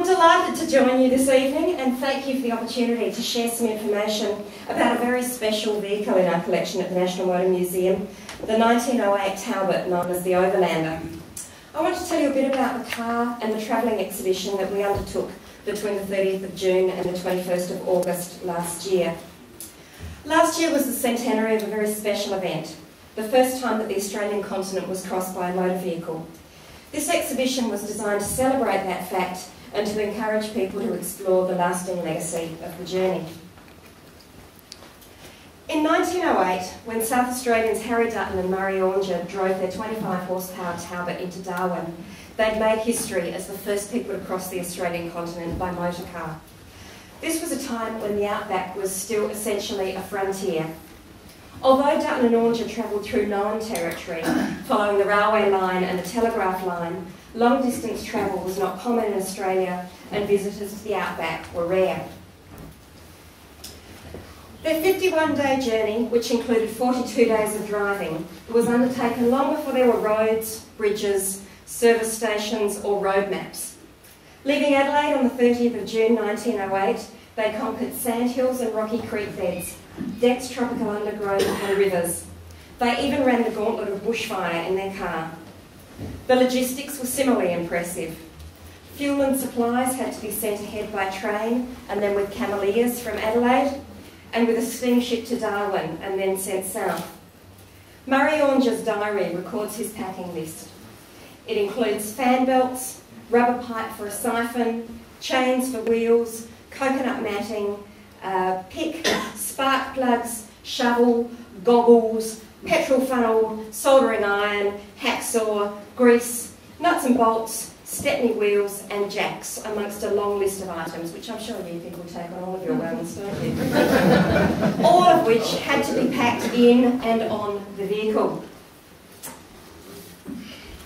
I'm delighted to join you this evening and thank you for the opportunity to share some information about a very special vehicle in our collection at the National Motor Museum, the 1908 Talbot, known as the Overlander. I want to tell you a bit about the car and the travelling exhibition that we undertook between the 30th of June and the 21st of August last year. Last year was the centenary of a very special event, the first time that the Australian continent was crossed by a motor vehicle. This exhibition was designed to celebrate that fact and to encourage people to explore the lasting legacy of the journey. In 1908, when South Australians Harry Dutton and Murray Aunger drove their 25 horsepower Talbot into Darwin, they'd made history as the first people to cross the Australian continent by motor car. This was a time when the outback was still essentially a frontier. Although Dutton and Aunger travelled through known territory, following the railway line and the telegraph line, long-distance travel was not common in Australia and visitors to the outback were rare. Their 51-day journey, which included 42 days of driving, was undertaken long before there were roads, bridges, service stations or road maps. Leaving Adelaide on the 30th of June 1908, they conquered sandhills and rocky creek beds, dense tropical undergrowth and rivers. They even ran the gauntlet of bushfire in their car. The logistics were similarly impressive. Fuel and supplies had to be sent ahead by train and then with cameleers from Adelaide, and with a steamship to Darwin and then sent south. Murray Aunger's diary records his packing list. It includes fan belts, rubber pipe for a siphon, chains for wheels, coconut matting, pick, spark plugs, shovel, goggles, petrol funnel, soldering iron, hacksaw, grease, nuts and bolts, Stepney wheels and jacks, amongst a long list of items, which I'm sure you people take on all of your wellness, don't you? All of which had to be packed in and on the vehicle.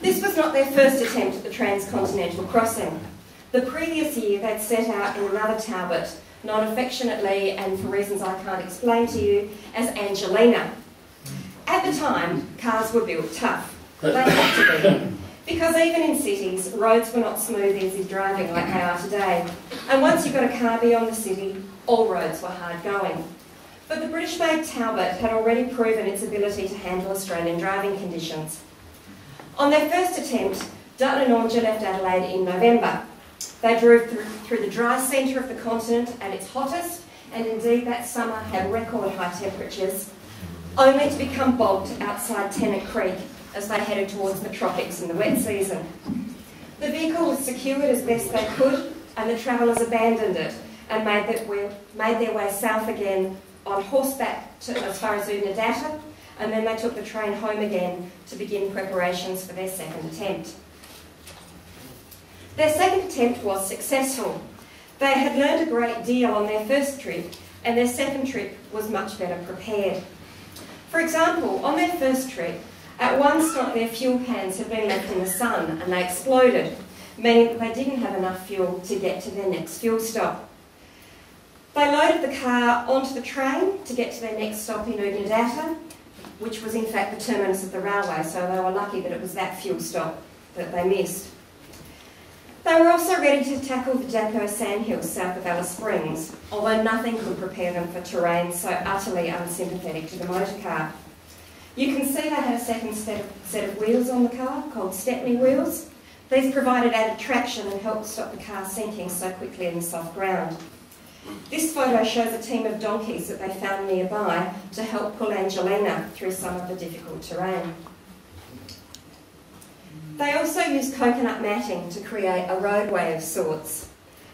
This was not their first attempt at the transcontinental crossing. The previous year they'd set out in another Talbot, known affectionately and for reasons I can't explain to you, as Angelina. At the time, cars were built tough. They had to be. Because even in cities, roads were not smooth, easy driving like they are today. And once you got a car beyond the city, all roads were hard going. But the British-made Talbot had already proven its ability to handle Australian driving conditions. On their first attempt, Dutton and Aunger left Adelaide in November. They drove through the dry centre of the continent at its hottest, and indeed that summer had record high temperatures, only to become bogged outside Tennant Creek as they headed towards the tropics in the wet season. The vehicle was secured as best they could, and the travellers abandoned it and made their way south again on horseback as far as Oodnadatta, and then they took the train home again to begin preparations for their second attempt. Their second attempt was successful. They had learned a great deal on their first trip, and their second trip was much better prepared. For example, on their first trip, at one stop their fuel cans had been left in the sun and they exploded, meaning that they didn't have enough fuel to get to their next fuel stop. They loaded the car onto the train to get to their next stop in Oodnadatta, which was in fact the terminus of the railway, so they were lucky that it was that fuel stop that they missed. They were also ready to tackle the Dappo sandhills south of Alice Springs, although nothing could prepare them for terrain so utterly unsympathetic to the motor car. You can see they had a second set of wheels on the car, called Stepney wheels. These provided added traction and helped stop the car sinking so quickly in the soft ground. This photo shows a team of donkeys that they found nearby to help pull Angelina through some of the difficult terrain. They also used coconut matting to create a roadway of sorts.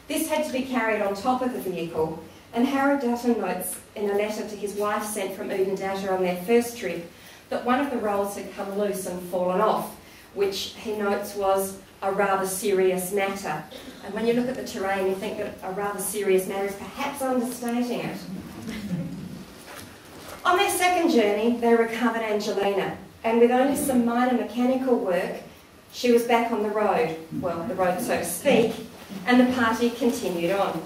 This had to be carried on top of the vehicle, and Harry Dutton notes in a letter to his wife sent from Oodnadatta on their first trip that one of the rolls had come loose and fallen off, which he notes was a rather serious matter. And when you look at the terrain, you think that a rather serious matter is perhaps understating it. On their second journey, they recovered Angelina, and with only some minor mechanical work, she was back on the road, well, the road so to speak, and the party continued on.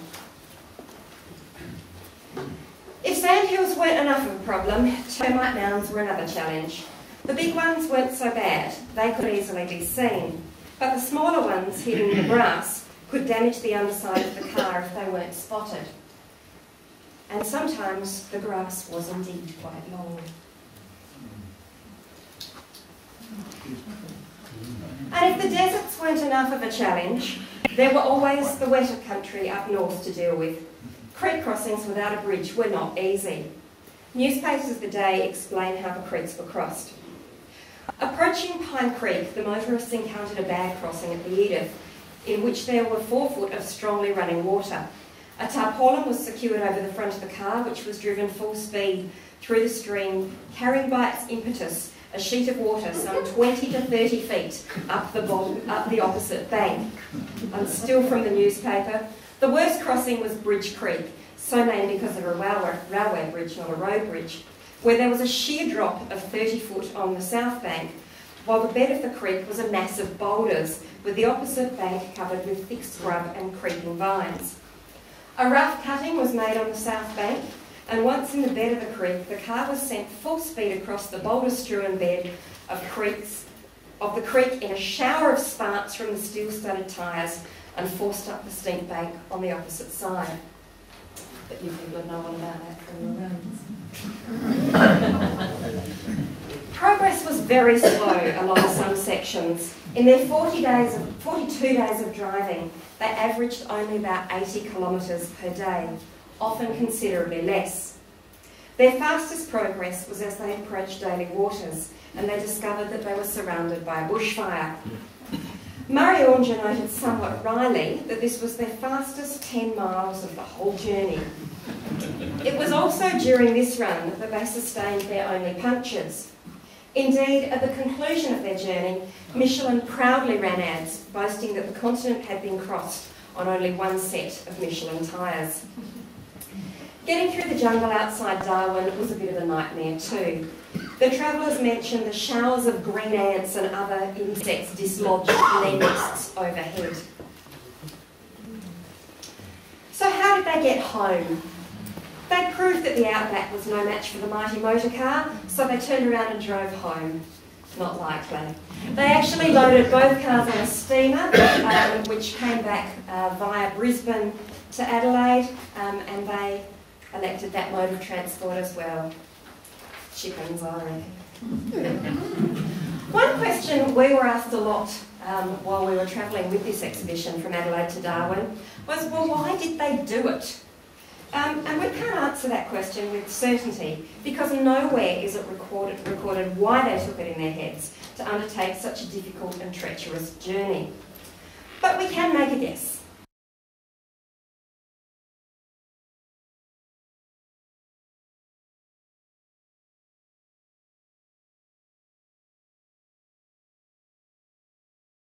If sandhills weren't enough of a problem, termite mounds were another challenge. The big ones weren't so bad, they could easily be seen, but the smaller ones hidden in the grass could damage the underside of the car if they weren't spotted. And sometimes the grass was indeed quite long. And if the deserts weren't enough of a challenge, there were always the wetter country up north to deal with. Creek crossings without a bridge were not easy. Newspapers of the day explain how the creeks were crossed. Approaching Pine Creek, the motorists encountered a bad crossing at the Edith, in which there were 4 foot of strongly running water. A tarpaulin was secured over the front of the car, which was driven full speed through the stream, carrying by its impetus a sheet of water some 20 to 30 feet up the opposite bank. And still from the newspaper, the worst crossing was Bridge Creek, so named because of a railway bridge, not a road bridge, where there was a sheer drop of 30 foot on the south bank, while the bed of the creek was a mass of boulders, with the opposite bank covered with thick scrub and creeping vines. A rough cutting was made on the south bank, and once in the bed of the creek, the car was sent full speed across the boulder-strewn bed of the creek in a shower of sparks from the steel-studded tyres and forced up the steep bank on the opposite side. But you people know all about that from your rounds. Progress was very slow along some sections. In their 42 days of driving, they averaged only about 80 kilometres per day, often considerably less. Their fastest progress was as they approached Daly Waters, and they discovered that they were surrounded by a bushfire. Murray Ornger noted somewhat wryly that this was their fastest 10 miles of the whole journey. It was also during this run that they sustained their only punctures. Indeed, at the conclusion of their journey, Michelin proudly ran ads boasting that the continent had been crossed on only one set of Michelin tyres. Getting through the jungle outside Darwin was a bit of a nightmare too. The travellers mentioned the showers of green ants and other insects dislodged from their nests overhead. So how did they get home? They proved that the Outback was no match for the mighty motor car, so they turned around and drove home. Not likely. They actually loaded both cars on a steamer, which came back via Brisbane to Adelaide, and they elected that mode of transport as well. Chickens, I reckon. One question we were asked a lot while we were travelling with this exhibition from Adelaide to Darwin was, well, why did they do it? And we can't answer that question with certainty because nowhere is it recorded why they took it in their heads to undertake such a difficult and treacherous journey. But we can make a guess.